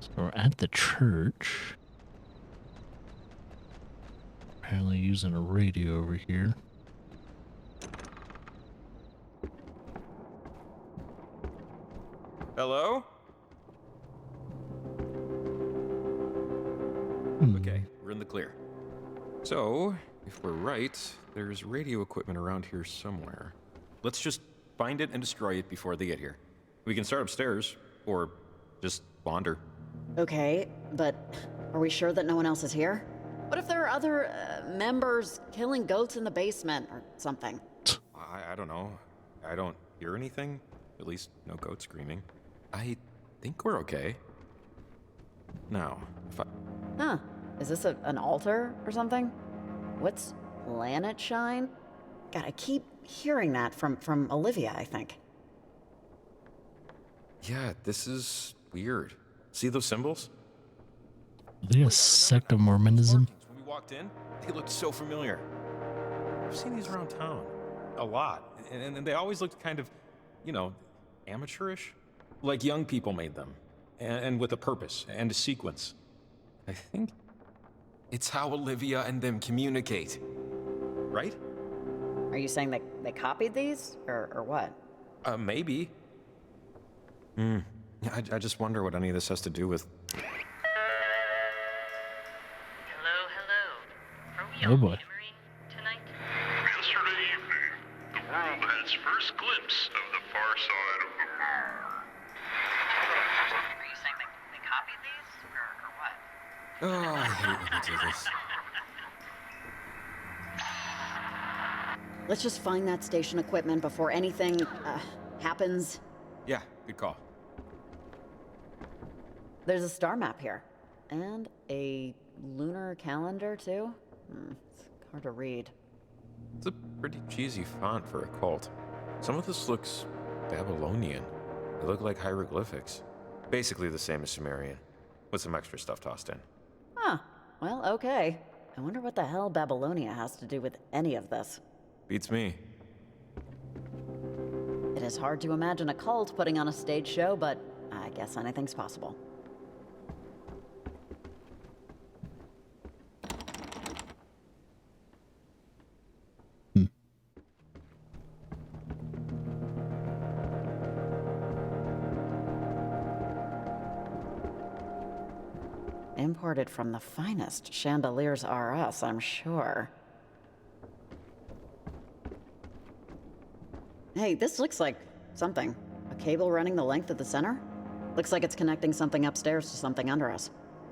So we're at the church. Apparently using a radio over here. Hello? Okay, we're in the clear. So, if we're right, there's radio equipment around here somewhere. Let's just find it and destroy it before they get here. We can start upstairs, or just wander. Okay, but are we sure that no one else is here? What if there are other members killing goats in the basement or something? I don't know. I don't hear anything. At least no goat screaming. I think we're okay. Now, if I... Huh. Is this an altar or something? What's planet shine? God, I keep hearing that from Olivia, I think. Yeah, this is weird. See those symbols? Are they a sect of Mormonism? When we walked in, they looked so familiar. I've seen these around town. A lot. And they always looked kind of, you know, amateurish. Like young people made them. And with a purpose and a sequence. I think it's how Olivia and them communicate. Right? Are you saying they copied these? Or what? Maybe. I just wonder what any of this has to do with... Hello. Are we Oh all boy. hammering tonight? Yesterday evening, the world had its first glimpse of the far side of the moon. Are you saying they copied these? Or what? Oh, I hate when they do this. Let's just find that station equipment before anything happens. Yeah, good call. There's a star map here. And a lunar calendar, too? It's hard to read. It's a pretty cheesy font for a cult. Some of this looks Babylonian. They look like hieroglyphics. Basically the same as Sumerian, with some extra stuff tossed in. Huh. Well, okay. I wonder what the hell Babylonia has to do with any of this. Beats me. It is hard to imagine a cult putting on a stage show, but I guess anything's possible. Imported from the finest chandeliers are us, I'm sure. Hey, this looks like something. A cable running the length of the center? Looks like it's connecting something upstairs to something under us.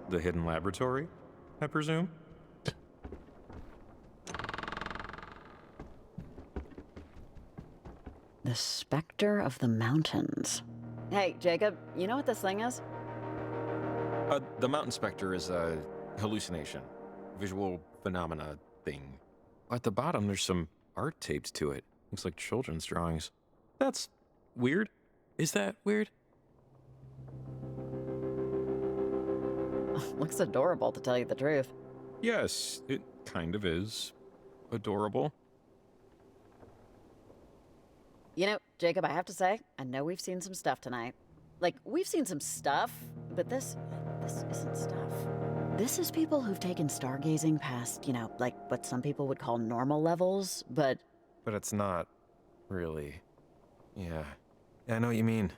The hidden laboratory, I presume? The Spectre of the Mountains. Hey, Jacob, you know what this thing is? The mountain specter is a hallucination. Visual phenomena thing. At the bottom, there's some art taped to it. Looks like children's drawings. That's weird. Is that weird? Looks adorable, to tell you the truth. Yes, it kind of is. Adorable. You know, Jacob, I have to say, I know we've seen some stuff tonight. Like, we've seen some stuff, but this isn't stuff. This is people who've taken stargazing past, you know, like what some people would call normal levels, but... But it's not really. Yeah. I know what you mean.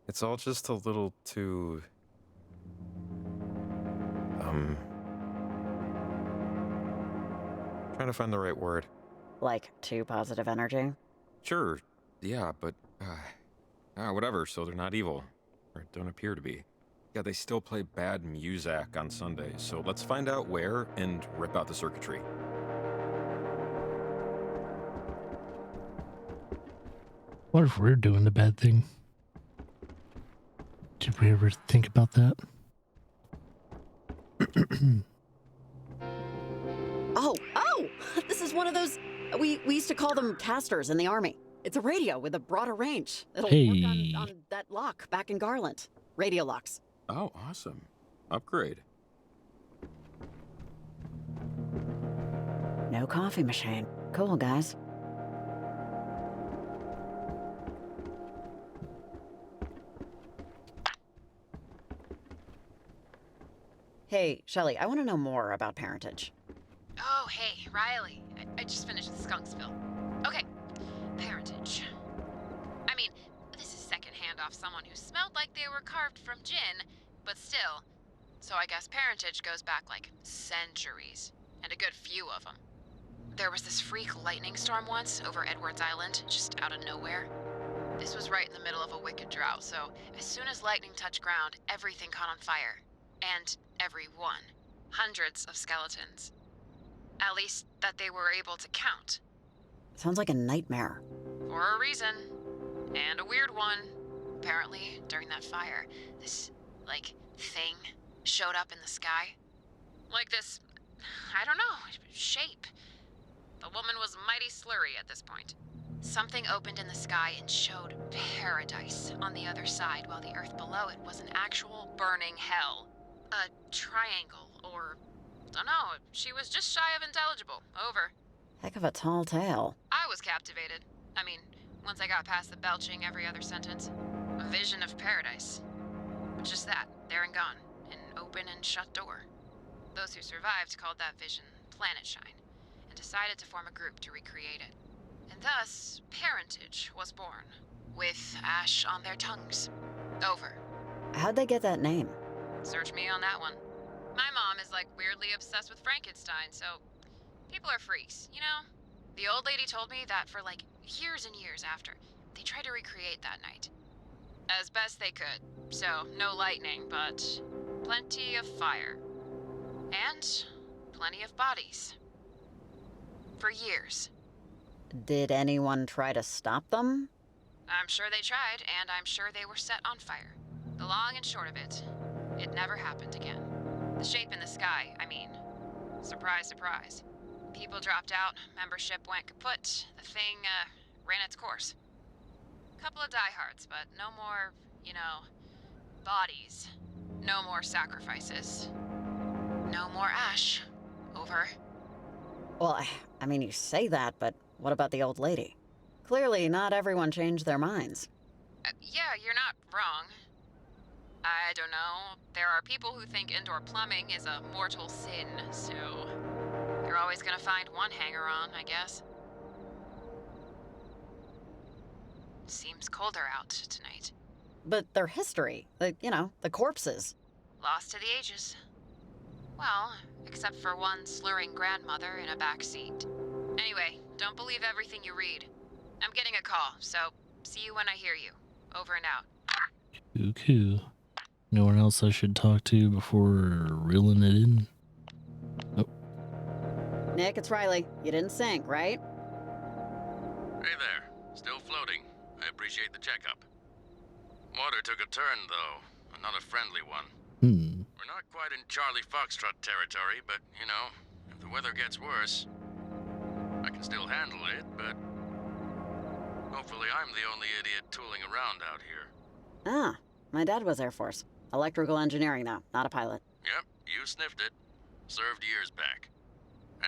It's all just a little too... Trying to find the right word. Like, too positive energy? Sure, yeah, but... whatever, so they're not evil. Or don't appear to be. Yeah, they still play bad music on Sundays, so let's find out where and rip out the circuitry. What if we're doing the bad thing? Did we ever think about that? Oh! This is one of those... We used to call them casters in the army. It's a radio with a broader range. It'll work on that lock back in Garland. Radio locks. Oh, awesome. Upgrade. No coffee machine. Cool, guys. Hey, Shelly, I want to know more about parentage. Oh, hey, Riley. I just finished the skunk spill. Okay, parentage. I mean, this is secondhand off someone who smelled like they were carved from gin, but still. So I guess parentage goes back like centuries, and a good few of them. There was this freak lightning storm once over Edwards Island, just out of nowhere. This was right in the middle of a wicked drought, so as soon as lightning touched ground, everything caught on fire. And everyone. Hundreds of skeletons. At least that they were able to count. Sounds like a nightmare. For a reason. And a weird one. Apparently, during that fire, this, thing showed up in the sky. Like this, I don't know, shape. The woman was mighty slurry at this point. Something opened in the sky and showed paradise on the other side, while the earth below it was an actual burning hell. A triangle, or dunno, she was just shy of intelligible. Over. Heck of a tall tale. I was captivated. I mean, once I got past the belching every other sentence. A vision of paradise. Just that, there and gone. An open and shut door. Those who survived called that vision Planet Shine, and decided to form a group to recreate it. And thus, parentage was born, with ash on their tongues. Over. How'd they get that name? Search me on that one. My mom is weirdly obsessed with Frankenstein, so people are freaks, you know? The old lady told me that for years and years after, they tried to recreate that night. As best they could, so no lightning, but plenty of fire. And plenty of bodies. For years. Did anyone try to stop them? I'm sure they tried, and I'm sure they were set on fire. The long and short of it, it never happened again. The shape in the sky, I mean. Surprise, surprise. People dropped out, membership went kaput, the thing, ran its course. Couple of diehards, but no more, bodies. No more sacrifices. No more ash. Over. Well, I mean, you say that, but what about the old lady? Clearly, not everyone changed their minds. Yeah, you're not wrong. I don't know. There are people who think indoor plumbing is a mortal sin, so you're always gonna find one hanger-on, I guess. Seems colder out tonight. But their history, the corpses. Lost to the ages. Well, except for one slurring grandmother in a back seat. Anyway, don't believe everything you read. I'm getting a call, so see you when I hear you. Over and out. Cool. No one else I should talk to before reeling it in? Oh. Nick, it's Riley. You didn't sink, right? Hey there. Still floating. I appreciate the checkup. Water took a turn, though. Not a friendly one. We're not quite in Charlie Foxtrot territory, but, if the weather gets worse, I can still handle it, but hopefully I'm the only idiot tooling around out here. Ah, my dad was Air Force. Electrical engineering, though, not a pilot. Yep, you sniffed it. Served years back.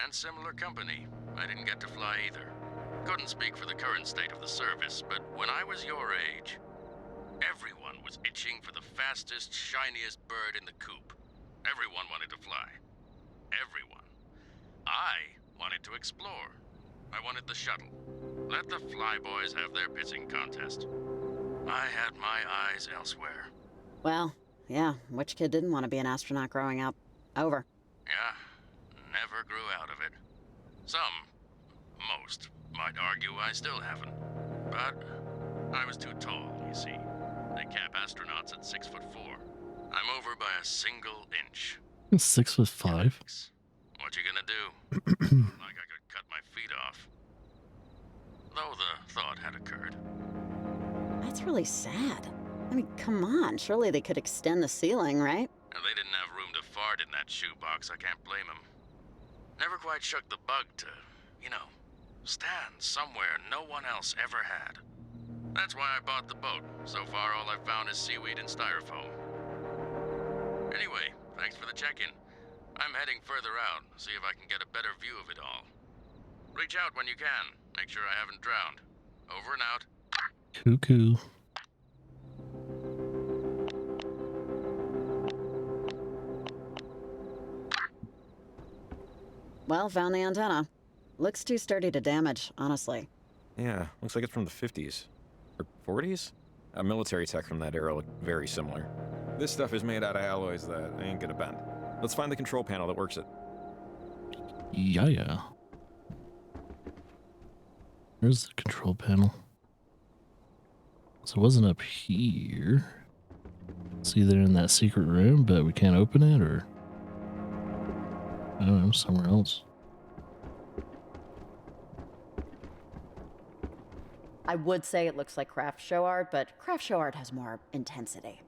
And similar company. I didn't get to fly either. Couldn't speak for the current state of the service, but when I was your age, everyone was itching for the fastest, shiniest bird in the coop. Everyone wanted to fly. Everyone. I wanted to explore. I wanted the shuttle. Let the flyboys have their pissing contest. I had my eyes elsewhere. Well, yeah, which kid didn't want to be an astronaut growing up? Over. Yeah, never grew out of it. Most, might argue I still haven't. But I was too tall, you see. They cap astronauts at 6'4". I'm over by a single inch. 6'5". What you gonna do? Like I could cut my feet off. Though the thought had occurred. That's really sad. I mean, come on, surely they could extend the ceiling, right? And they didn't have room to fart in that shoebox, I can't blame them. Never quite shook the bug to, stand somewhere no one else ever had. That's why I bought the boat. So far, all I've found is seaweed and styrofoam. Anyway, thanks for the check-in. I'm heading further out, see if I can get a better view of it all. Reach out when you can. Make sure I haven't drowned. Over and out. Cuckoo. well, found the antenna. Looks too sturdy to damage, honestly. Yeah, looks like it's from the 50s. Or 40s? A military tech from that era looked very similar. This stuff is made out of alloys that ain't gonna bend. Let's find the control panel that works it. Yeah. Where's the control panel? So it wasn't up here. It's either in that secret room, but we can't open it, or I don't know, somewhere else. I would say it looks like craft show art, but craft show art has more intensity.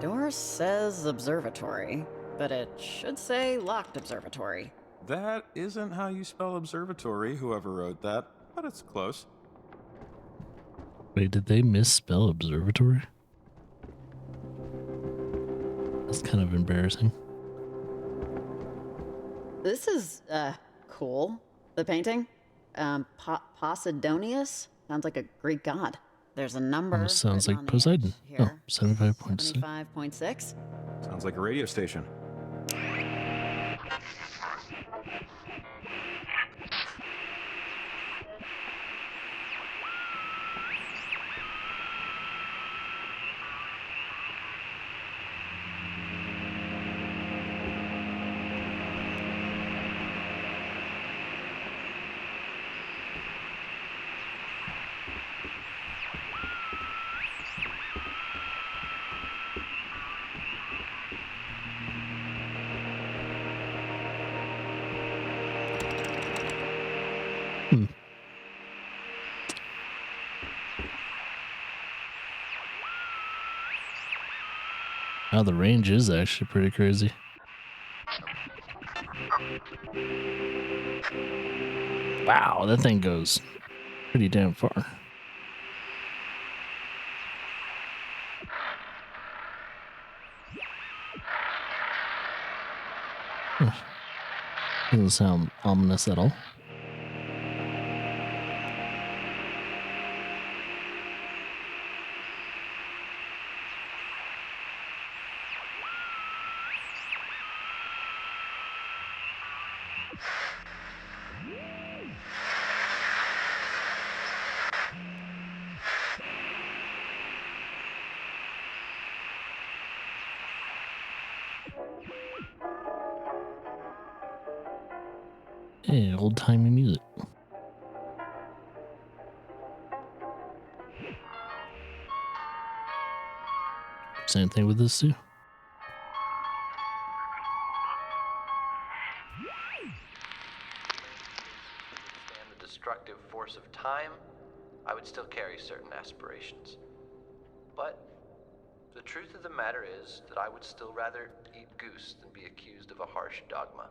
Door says observatory, but it should say locked observatory. That isn't how you spell observatory, whoever wrote that, but it's close. Wait, did they misspell observatory? That's kind of embarrassing. This is, cool. The painting? Posidonius? Sounds like a Greek god. There's a number. Almost sounds written like on the Poseidon. edge Oh, here. 75.6. 75.6? Sounds like a radio station. Now the range is actually pretty crazy. Wow, that thing goes pretty damn far. Doesn't sound ominous at all. Hey, old-timey music. Same thing with this too. And the destructive force of time, I would still carry certain aspirations. But the truth of the matter is that I would still rather eat goose than be accused of a harsh dogma.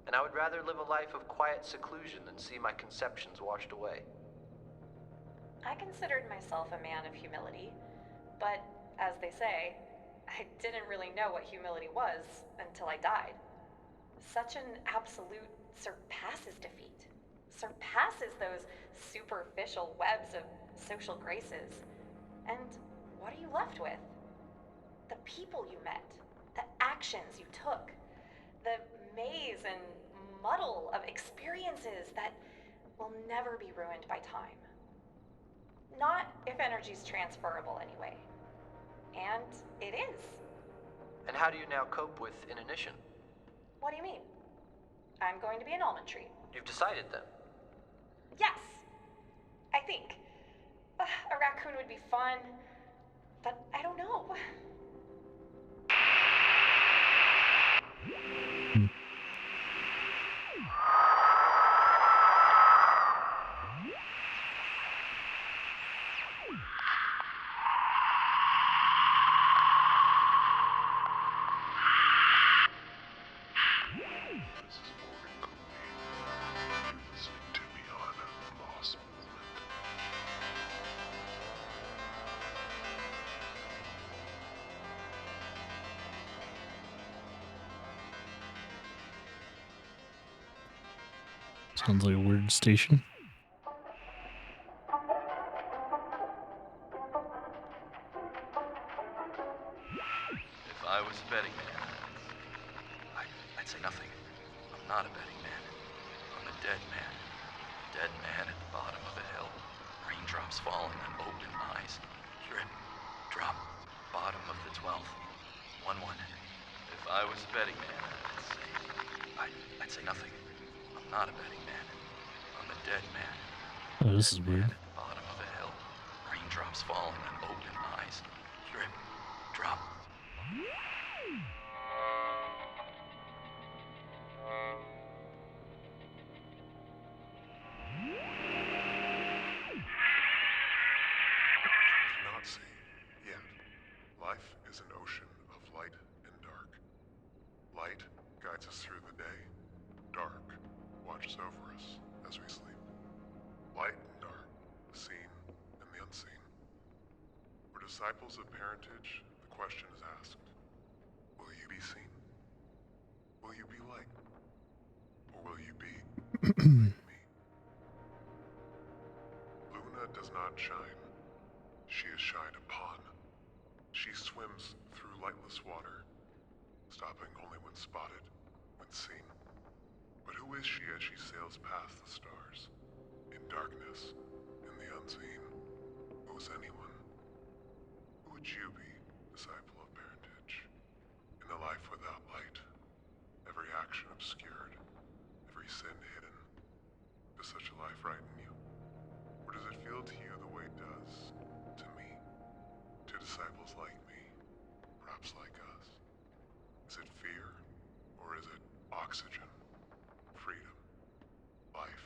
And I would rather live a life of quiet seclusion than see my conceptions washed away. I considered myself a man of humility, but as they say, I didn't really know what humility was until I died. Such an absolute surpasses defeat, surpasses those superficial webs of social graces. And what are you left with? The people you met, the actions you took, the maze and muddle of experiences that will never be ruined by time. Not if energy's transferable anyway. And it is. And how do you now cope with inanition? What do you mean? I'm going to be an almond tree. You've decided then? Yes, I think. A raccoon would be fun, but I don't know. This is Morgan Cooley. You're listening to me on Lost Movement. Sounds like a weird station. If I was a betting man, I'd say nothing. I'm not a betting man. I'm a dead man. Dead man at the bottom of a hill. Raindrops falling on open eyes. Drip, drop, bottom of the 12th. 1-1. If I was a betting man, I'd say nothing. I'm not a betting man. I'm a dead man. Oh, this is weird. At the bottom of a hill. Raindrops falling on open eyes. Drip, drop. Cannot see yet. Life is an ocean of light and dark. Light guides us through the day. Dark watches over us as we sleep. Light and dark, the seen and the unseen. For disciples of parentage, the question is asked, will you be seen? Will you be light? Or will you be like me? Luna does not shine. She is shined upon. She swims through lightless water, stopping only when spotted, when seen. But who is she as she sails past the stars? In darkness, in the unseen, who is anyone? Who would you be, disciple of parentage? In a life without light, every action obscured, every sin hidden, does such a life frighten you? Or does it feel to you the way it does to me, to disciples like me, perhaps like us? Is it fear, or is it oxygen, freedom, life?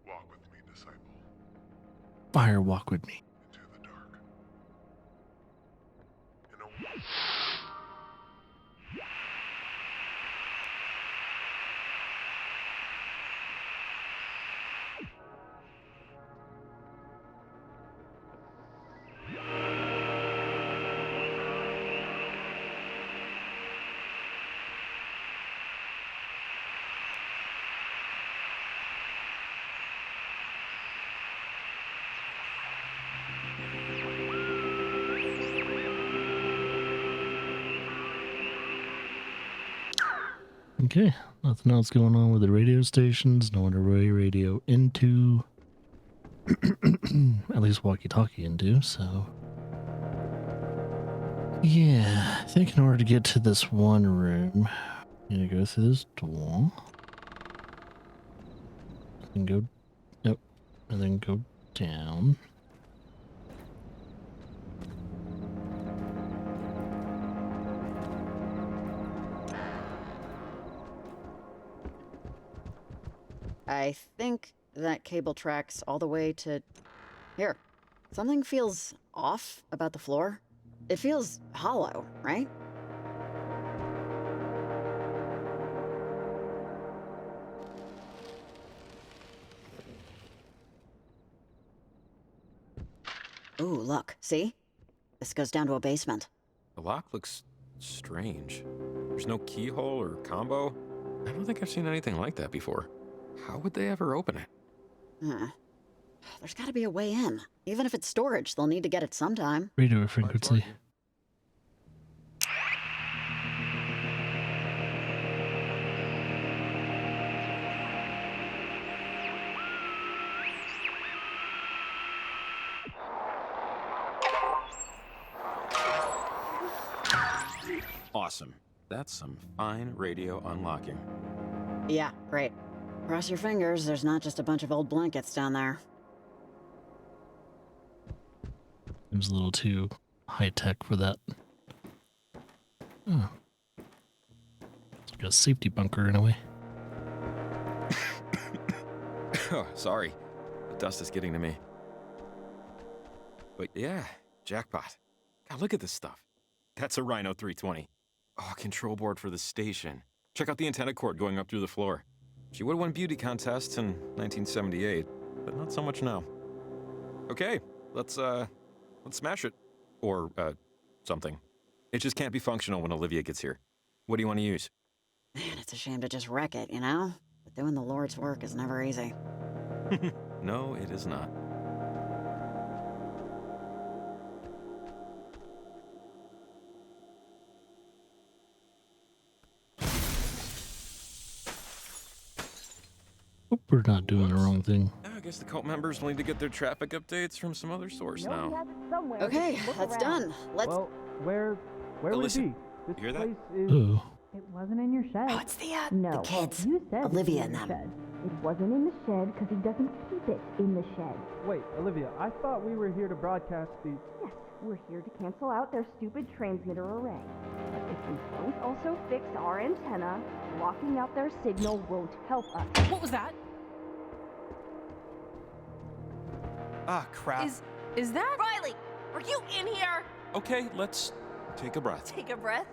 Walk with me, disciple, Fire walk with me. into the dark. In a Okay, nothing else going on with the radio stations. No one to radio into. At least walkie-talkie into, so. Yeah, I think in order to get to this one room, you need to go through this door. And go. Yep. And then go down. I think that cable tracks all the way to here. Something feels off about the floor. It feels hollow, right? Ooh, look, see? This goes down to a basement. The lock looks strange. There's no keyhole or combo. I don't think I've seen anything like that before. How would they ever open it? There's gotta be a way in. Even if it's storage, they'll need to get it sometime. Radio frequency. Awesome. That's some fine radio unlocking. Yeah, great. Cross your fingers, there's not just a bunch of old blankets down there. It was a little too high-tech for that. Oh. It's like a safety bunker in a way. Oh, sorry. The dust is getting to me. But yeah, jackpot. God, look at this stuff. That's a Rhino 320. Oh, control board for the station. Check out the antenna cord going up through the floor. She would have won beauty contests in 1978, but not so much now. Okay, let's smash it. Or, something. It just can't be functional when Olivia gets here. What do you want to use? Man, it's a shame to just wreck it, you know? But doing the Lord's work is never easy. No, it is not. Hope we're not doing the wrong thing. I guess the cult members will need to get their traffic updates from some other source now. Okay, that's done. Let's. Well, where would it Listen, be? This you hear that? place is. Oh, It wasn't in your shed. Oh, it's the No. kids. You said Olivia it was and in them. the shed. It wasn't in the shed because he doesn't keep it in the shed. Wait, Olivia, I thought we were here to broadcast the. Yes, we're here to cancel out their stupid transmitter array. But if we don't also fix our antenna, blocking out their signal won't help us. What was that? Ah, crap. Is that? Riley, are you in here? Okay, let's take a breath. Take a breath.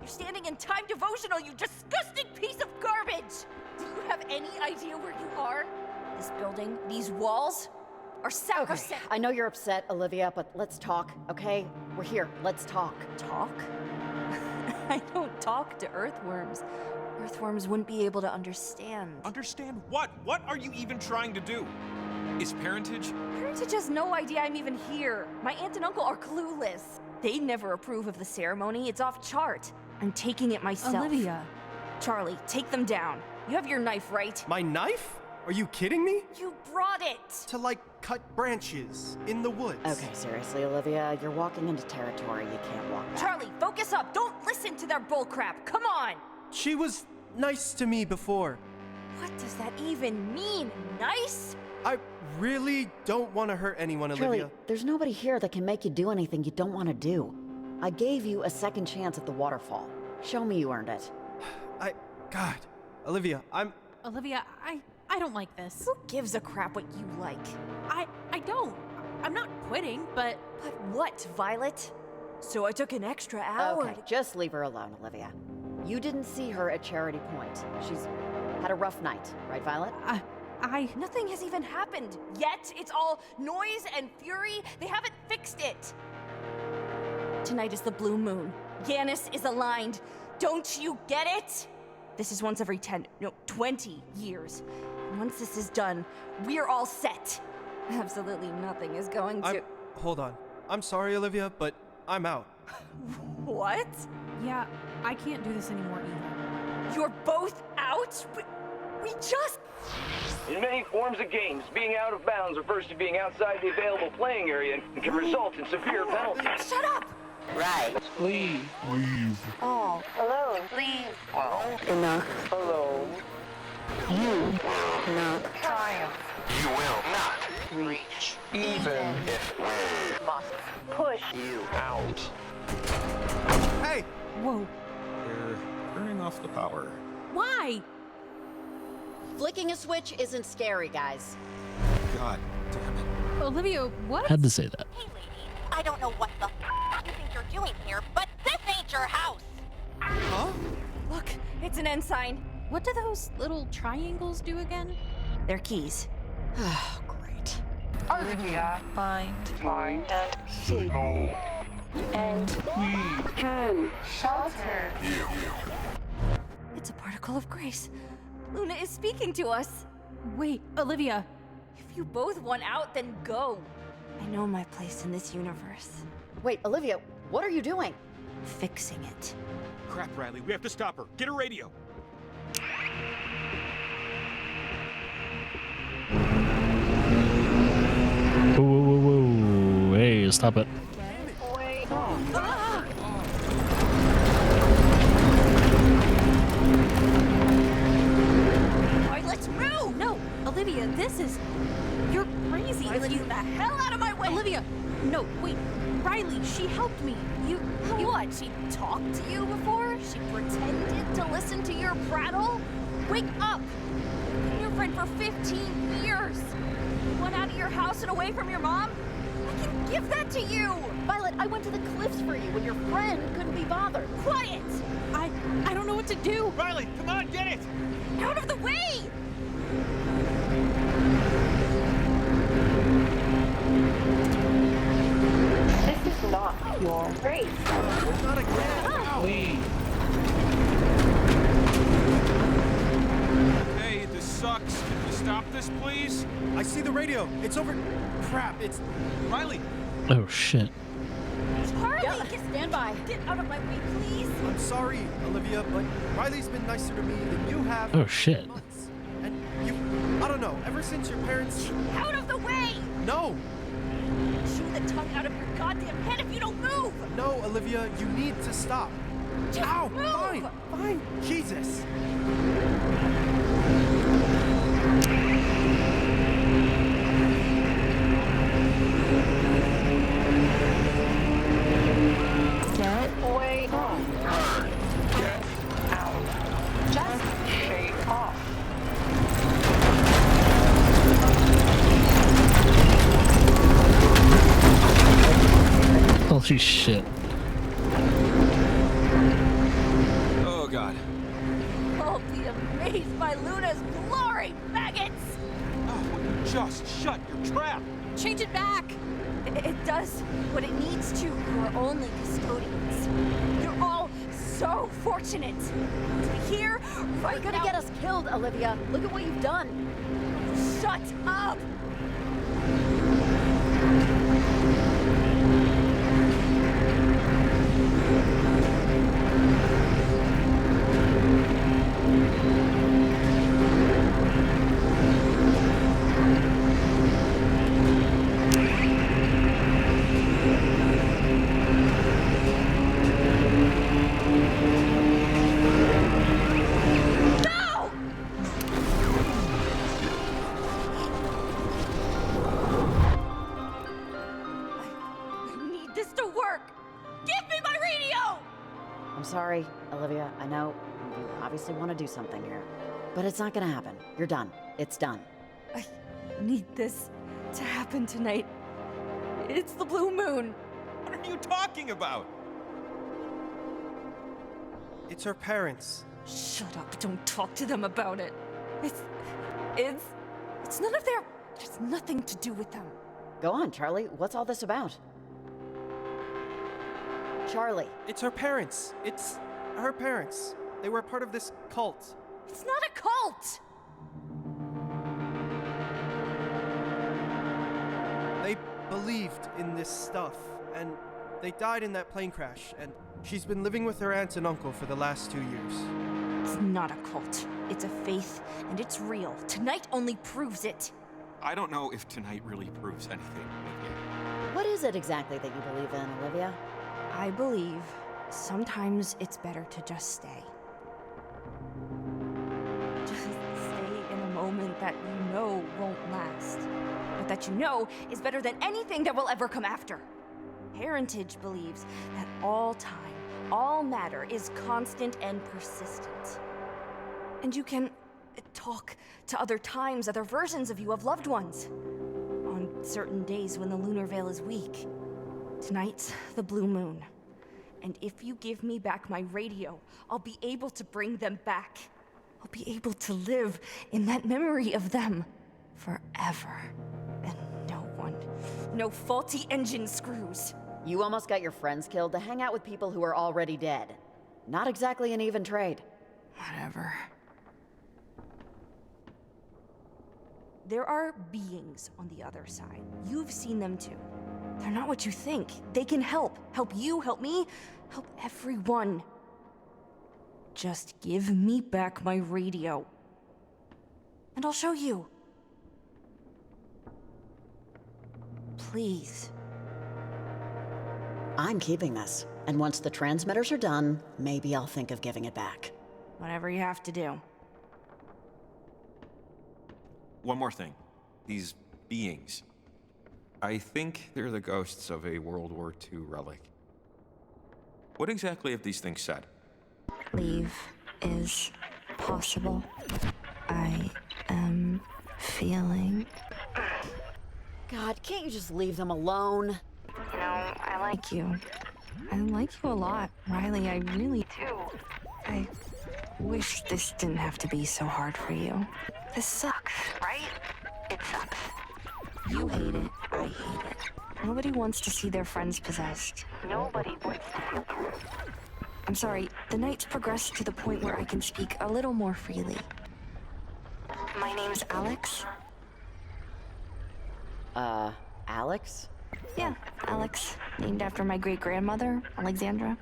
You're standing in time devotional, you disgusting piece of garbage! Do you have any idea where you are? This building, these walls, are Okay, sacrosanct. I know you're upset, Olivia, but let's talk, okay? We're here. Let's talk. Talk? I don't talk to earthworms. Earthworms wouldn't be able to understand. Understand what? What are you even trying to do? Is parentage? Parentage has no idea I'm even here. My aunt and uncle are clueless. They never approve of the ceremony. It's off chart. I'm taking it myself. Olivia. Charlie, take them down. You have your knife, right? My knife? Are you kidding me? You brought it! To, like, cut branches in the woods. Okay, seriously, Olivia, you're walking into territory you can't walk back. Charlie, focus up! Don't listen to their bullcrap! Come on! She was nice to me before. What does that even mean? Nice? I really don't want to hurt anyone, Charlie, Olivia. there's nobody here that can make you do anything you don't want to do. I gave you a second chance at the waterfall. Show me you earned it. God. Olivia, Olivia, I don't like this. Who gives a crap what you like? I don't. I'm not quitting, but... But what, Violet? So I took an extra hour Okay, just leave her alone, Olivia. You didn't see her at Charity Point. She's had a rough night, right, Violet? Nothing has even happened yet. It's all noise and fury. They haven't fixed it. Tonight is the blue moon. Yanis is aligned. Don't you get it? This is once every 20 years. And once this is done, we're all set. Absolutely nothing is going to... Hold on. I'm sorry, Olivia, but I'm out. What? Yeah, I can't do this anymore either. You're both out? We just... In many forms of games, being out of bounds refers to being outside the available playing area and can result in severe penalties. Shut up! Right. Leave. Oh, Alone, please. Enough. Alone. You will not triumph. You will not reach, even if we Must push you out. Hey! Whoa. They're turning off the power. Why? Flicking a switch isn't scary, guys. God damn it. Olivia, what? had to say that. Hey, lady. I don't know what the you think you're doing here, but this ain't your house. Huh? Look, it's an ensign. What do those little triangles do again? They're keys. Oh, great. Olivia, find and signal. And we can shelter you. It's a particle of grace. Luna is speaking to us. Wait, Olivia. If you both want out, then go. I know my place in this universe. Wait, Olivia, what are you doing? Fixing it. Crap, Riley, we have to stop her. Get her radio. Whoa, whoa, whoa, whoa. Hey, stop it. Alright, let's move! No, Olivia, this is... You're crazy. Riley, get the hell out of my way! Olivia, no, wait. Riley, she helped me. You What? She talked to you before? She pretended to listen to your prattle? Wake up! I've been your friend for 15 years. You want out of your house and away from your mom? I can give that to you! Violet, I went to the cliffs for you when your friend couldn't be bothered. Quiet! I don't know what to do. Riley, come on, get it! Out of the way! This is not your race. Not again. Leave. Hey, this sucks. Can we stop this, please? I see the radio. It's over. Crap, it's. Riley! Oh, shit. Charlie! Yeah, stand by. Get out of my way, please! I'm sorry, Olivia, but Riley's been nicer to me than you have. Oh, shit. Months. And I don't know, ever since your parents... Out of the way! No! Chew the tongue out of your goddamn head if you don't move! No, Olivia, you need to stop. Just Ow! move! Fine! Jesus! Get Way off. Get out. Just shake off. Holy shit. Oh, God. I'll be amazed by Luna's glory, maggots! Oh, will you just shut your trap? Change it back! It does what it needs to. You're only custodians. You're all so fortunate to be here right You're gonna now. get us killed, Olivia. Look at what you've done. Shut up! No! I need this to work! Give me my radio! I'm sorry, Olivia. I know you obviously want to do something here. But it's not gonna happen. You're done. It's done. I need this to happen tonight. It's the blue moon. What are you talking about? It's her parents. Shut up, don't talk to them about it. It's none of their... There's nothing to do with them. Go on, Charlie. What's all this about? Charlie. It's her parents. It's her parents. They were part of this cult. It's not a cult! They believed in this stuff, and they died in that plane crash, and she's been living with her aunt and uncle for the last 2 years. It's not a cult. It's a faith, and it's real. Tonight only proves it. I don't know if tonight really proves anything, Olivia. What is it exactly that you believe in, Olivia? I believe sometimes it's better to just stay. Just stay in a moment that you know won't last. But that you know is better than anything that will ever come after. Heritage believes that all time, all matter is constant and persistent. And you can talk to other times, other versions of you, of loved ones. On certain days when the lunar veil is weak. Tonight's the blue moon. And if you give me back my radio, I'll be able to bring them back. I'll be able to live in that memory of them forever. And no faulty engine screws. You almost got your friends killed to hang out with people who are already dead. Not exactly an even trade. Whatever. There are beings on the other side. You've seen them too. They're not what you think. They can help. Help you, help me, help everyone. Just give me back my radio. And I'll show you. Please. I'm keeping this. And once the transmitters are done, maybe I'll think of giving it back. Whatever you have to do. One more thing. These beings. I think they're the ghosts of a World War II relic. What exactly have these things said? Leave is possible. I am feeling... God, can't you just leave them alone? You know, I like you. I like you a lot, Riley. I really do. I wish this didn't have to be so hard for you. This sucks, right? It sucks. You hate it. I hate it. Nobody wants to see their friends possessed. Nobody wants to. I'm sorry. The night's progressed to the point where I can speak a little more freely. My name's Alex. Alex? Yeah, Alex. Named after my great-grandmother, Alexandra.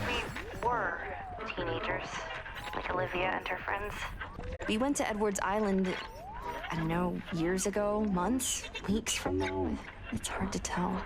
We were teenagers, like Olivia and her friends. We went to Edwards Island, I don't know, years ago, months, weeks from now. It's hard to tell.